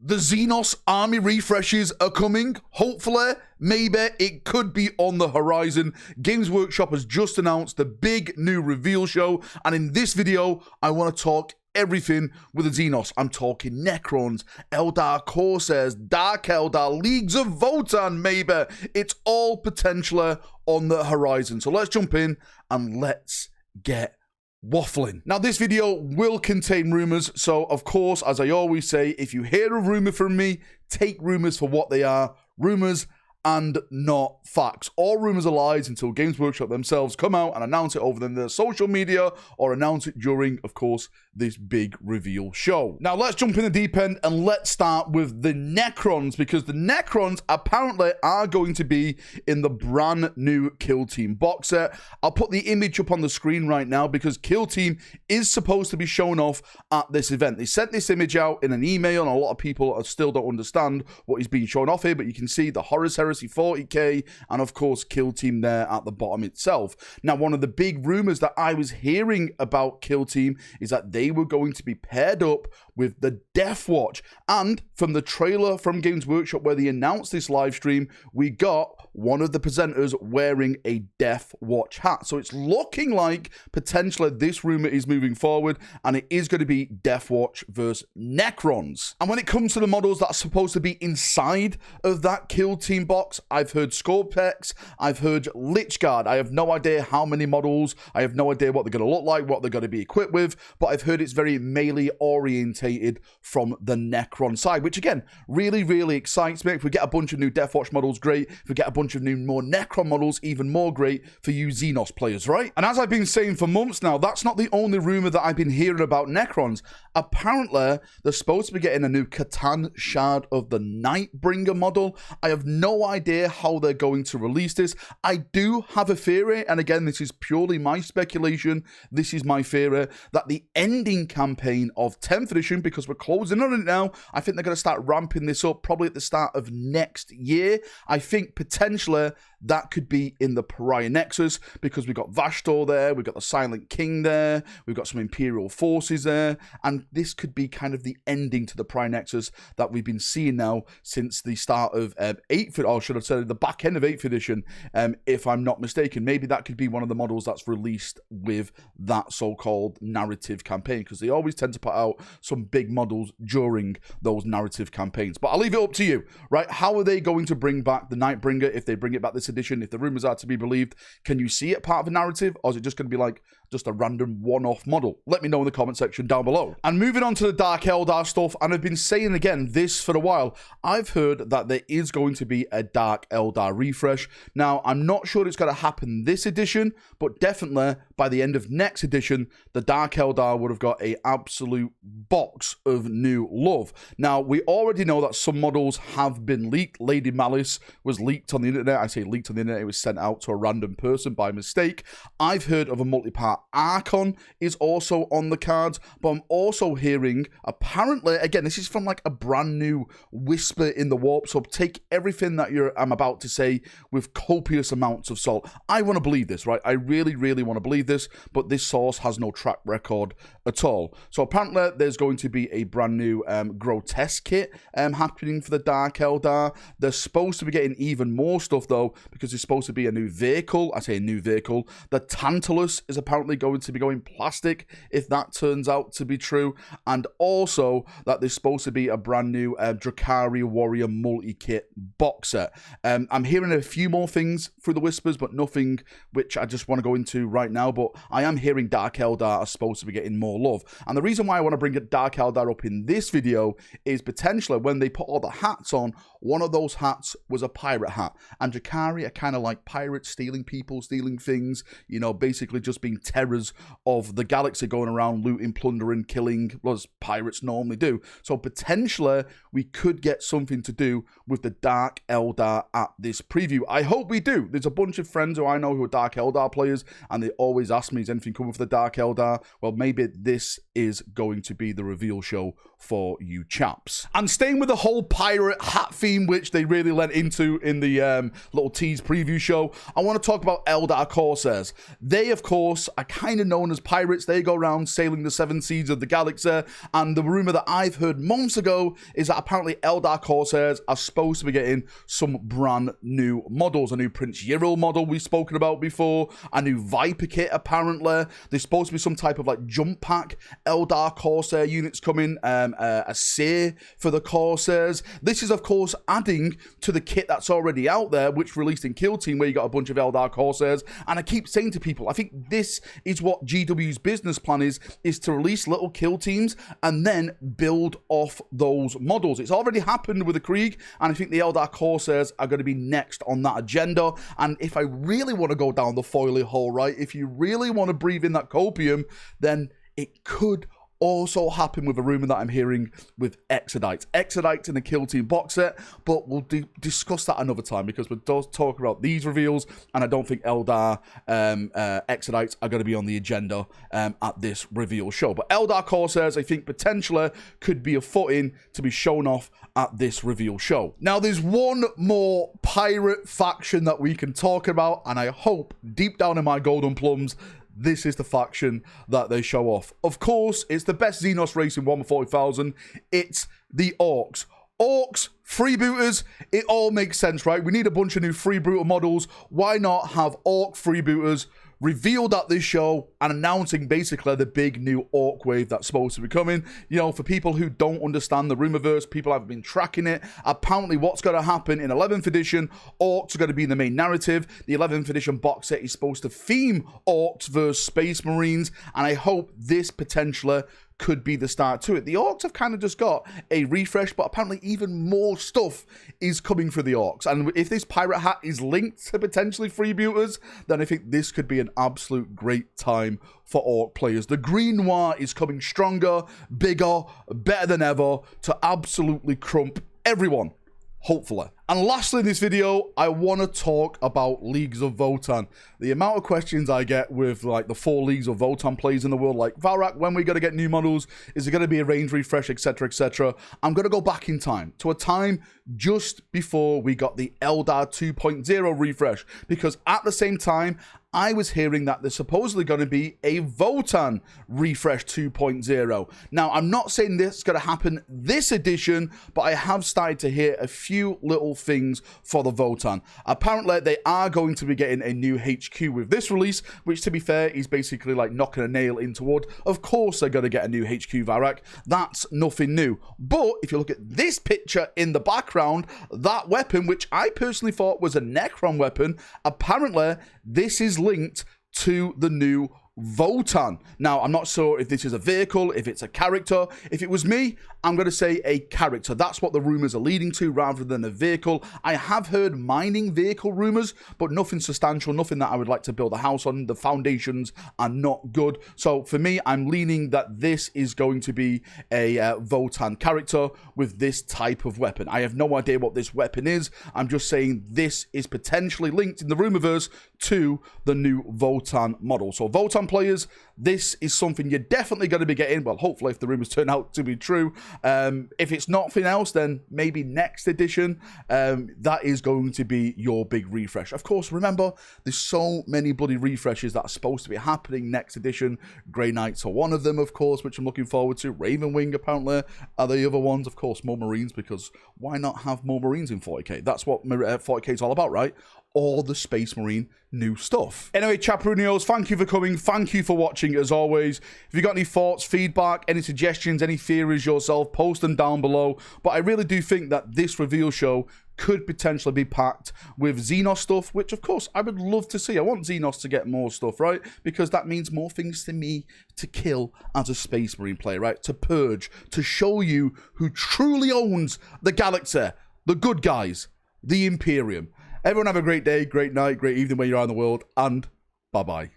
The Xenos army refreshes are coming. Hopefully, maybe it could be on the horizon. Games Workshop has just announced the big new reveal show, and in this video, I want to talk everything with the Xenos. I'm talking Necrons, Eldar, Corsairs, Dark Eldar, Leagues of Votann, maybe. It's all potentially on the horizon. So let's jump in and let's get waffling. Now, this video will contain rumors, so of course, as I always say, if you hear a rumor from me, take rumors for what they are, rumors and not facts. All rumors are lies until Games Workshop themselves come out and announce it over their social media or announce it during, of course, this big reveal show. Now, let's jump in the deep end and let's start with the Necrons, because the Necrons apparently are going to be in the brand new Kill Team box set. I'll put the image up on the screen right now because Kill Team is supposed to be shown off at this event. They sent this image out in an email and a lot of people still don't understand what is being shown off here, but you can see the Horus Heresy 40k and of course Kill Team there at the bottom itself. Now, one of the big rumors that I was hearing about Kill Team is that they were going to be paired up with the Death Watch, and from the trailer from Games Workshop where they announced this live stream, we got one of the presenters wearing a Death Watch hat. So it's looking like potentially this rumor is moving forward and it is going to be Death Watch versus Necrons. And when it comes to the models that are supposed to be inside of that Kill Team box, I've heard Scorpex, I've heard Lichguard. I have no idea how many models, I have no idea what they're going to look like, what they're going to be equipped with, but I've heard it's very melee orientated from the Necron side, which again, really, really excites me. If we get a bunch of new Death Watch models, great. If we get a bunch of new, more Necron models, even more great for you Xenos players, right? And as I've been saying for months now, that's not the only rumor that I've been hearing about Necrons. Apparently, they're supposed to be getting a new Catan Shard of the Nightbringer model. I have no idea how they're going to release this. I do have a theory, and again, this is purely my speculation, this is my theory, that the ending campaign of 10th edition, because we're closing on it now, I think they're going to start ramping this up probably at the start of next year. I think potentially that could be in the Pariah Nexus, because we've got Vashtor there, we've got the Silent King there, we've got some Imperial forces there, and this could be kind of the ending to the Pariah Nexus that we've been seeing now since the start of 8th, or should I say the back end of 8th edition, if I'm not mistaken. Maybe that could be one of the models that's released with that so-called narrative campaign, because they always tend to put out some big models during those narrative campaigns. But I'll leave it up to you, right? How are they going to bring back the Nightbringer if they bring it back this edition? If the rumors are to be believed, can you see it part of a narrative, or is it just going to be like just a random one-off model? Let me know in the comment section down below. And moving on to the Dark Eldar stuff, and I've been saying again this for a while, I've heard that there is going to be a Dark Eldar refresh. Now, I'm not sure it's going to happen this edition, but definitely by the end of next edition, the Dark Eldar would have got an absolute box of new love. Now, we already know that some models have been leaked. Lady Malice was leaked on the internet. I say leaked on the internet, it was sent out to a random person by mistake. I've heard of a multi-part Archon is also on the cards, but I'm also hearing, apparently, again, this is from like a brand new whisper in the warp, so take everything that I'm about to say with copious amounts of salt. I want to believe this, right? I really, really want to believe this, but this source has no track record at all. So apparently there's going to be a brand new grotesque kit happening for the Dark Eldar. They're supposed to be getting even more stuff though, because it's supposed to be a new vehicle. I say a new vehicle. The Tantalus is apparently going to be going plastic, if that turns out to be true, and also that there's supposed to be a brand new Drakari Warrior multi-kit box set. I'm hearing a few more things through the whispers, but nothing which I just want to go into right now, but I am hearing Dark Eldar are supposed to be getting more love. And the reason why I want to bring Dark Eldar up in this video is potentially when they put all the hats on, one of those hats was a pirate hat, and Drakari are kind of like pirates, stealing people, stealing things, you know, basically just being terrors of the galaxy, going around looting, plundering, killing, as pirates normally do. So potentially we could get something to do with the Dark Eldar at this preview. I hope we do. There's a bunch of friends who I know who are Dark Eldar players, and they always ask me, is anything coming for the Dark Eldar? Well, maybe this is going to be the reveal show for you chaps. And staying with the whole pirate hat theme, which they really lent into in the little tease preview show, I want to talk about Eldar Corsairs. They, of course, are kind of known as pirates. They go around sailing the seven seas of the galaxy, and the rumor that I've heard months ago is that apparently Eldar Corsairs are supposed to be getting some brand new models. A new Prince Yiril model we've spoken about before, a new Viper kit apparently. There's supposed to be some type of like jump pack Eldar Corsair units coming, a sear for the Corsairs. This is, of course, adding to the kit that's already out there, which released in Kill Team, where you got a bunch of Eldar Corsairs. And I keep saying to people, I think this is what GW's business plan is to release little kill teams and then build off those models. It's already happened with the Krieg, and I think the Eldar Corsairs are going to be next on that agenda. And if I really want to go down the foily hole, right, if you really want to breathe in that copium, then it could also happen with a rumor that I'm hearing with Exodites in the Kill Team box set, but we'll discuss that another time, because we're talking about these reveals, and I don't think Eldar Exodites are going to be on the agenda at this reveal show. But Eldar Corsairs, I think, potentially could be a footing to be shown off at this reveal show. Now, there's one more pirate faction that we can talk about, and I hope deep down in my golden plums this is the faction that they show off. Of course, it's the best Xenos race in Warhammer 40,000. It's the Orks. Orks, freebooters, it all makes sense, right? We need a bunch of new freebooter models. Why not have Ork freebooters revealed at this show and announcing basically the big new Ork wave that's supposed to be coming? You know, for people who don't understand the rumorverse, people have been tracking it. Apparently, what's going to happen in 11th edition, Orks are going to be the main narrative. The 11th edition box set is supposed to theme Orks versus Space Marines, and I hope this potentially could be the start to it. The Orks have kind of just got a refresh, but apparently even more stuff is coming for the Orks. And if this pirate hat is linked to potentially freebooters, then I think this could be an absolute great time for Ork players. The Green Noir is coming stronger, bigger, better than ever to absolutely crump everyone, hopefully. And lastly in this video, I want to talk about Leagues of Votann. The amount of questions I get with like the 4 Leagues of Votann players in the world, like, Valrak, when we going to get new models? Is it going to be a range refresh, etc., etc.? I'm going to go back in time, to a time just before we got the Eldar 2.0 refresh, because at the same time, I was hearing that there's supposedly going to be a Votann refresh 2.0. Now, I'm not saying this is going to happen this edition, but I have started to hear a few little things for the Votann. Apparently, they are going to be getting a new HQ with this release, which, to be fair, is basically like knocking a nail into wood. Of course, they're going to get a new HQ Valrak. That's nothing new. But if you look at this picture in the background, that weapon, which I personally thought was a Necron weapon, apparently this is linked to the new Votann. Now, I'm not sure if this is a vehicle, if it's a character. If it was me, I'm going to say a character. That's what the rumors are leading to rather than a vehicle. I have heard mining vehicle rumors, but nothing substantial, nothing that I would like to build a house on. The foundations are not good. So for me, I'm leaning that this is going to be a Votann character with this type of weapon. I have no idea what this weapon is. I'm just saying this is potentially linked in the rumorverse to the new Votann model. So Votann players, this is something you're definitely going to be getting. Well, hopefully, if the rumors turn out to be true. If it's nothing else, then maybe next edition, that is going to be your big refresh. Of course, remember, there's so many bloody refreshes that are supposed to be happening next edition. Grey Knights are one of them, of course, which I'm looking forward to. Ravenwing, apparently, are the other ones. Of course, more Marines, because why not have more Marines in 40k? That's what 40k is all about, right? All the Space Marine new stuff. Anyway, Chaprunios, thank you for coming. Thank you for watching, as always. If you got any thoughts, feedback, any suggestions, any theories yourself, post them down below. But I really do think that this reveal show could potentially be packed with Xenos stuff, which, of course, I would love to see. I want Xenos to get more stuff, right? Because that means more things to me to kill as a Space Marine player, right? To purge, to show you who truly owns the galaxy, the good guys, the Imperium. Everyone have a great day, great night, great evening where you are in the world, and bye-bye.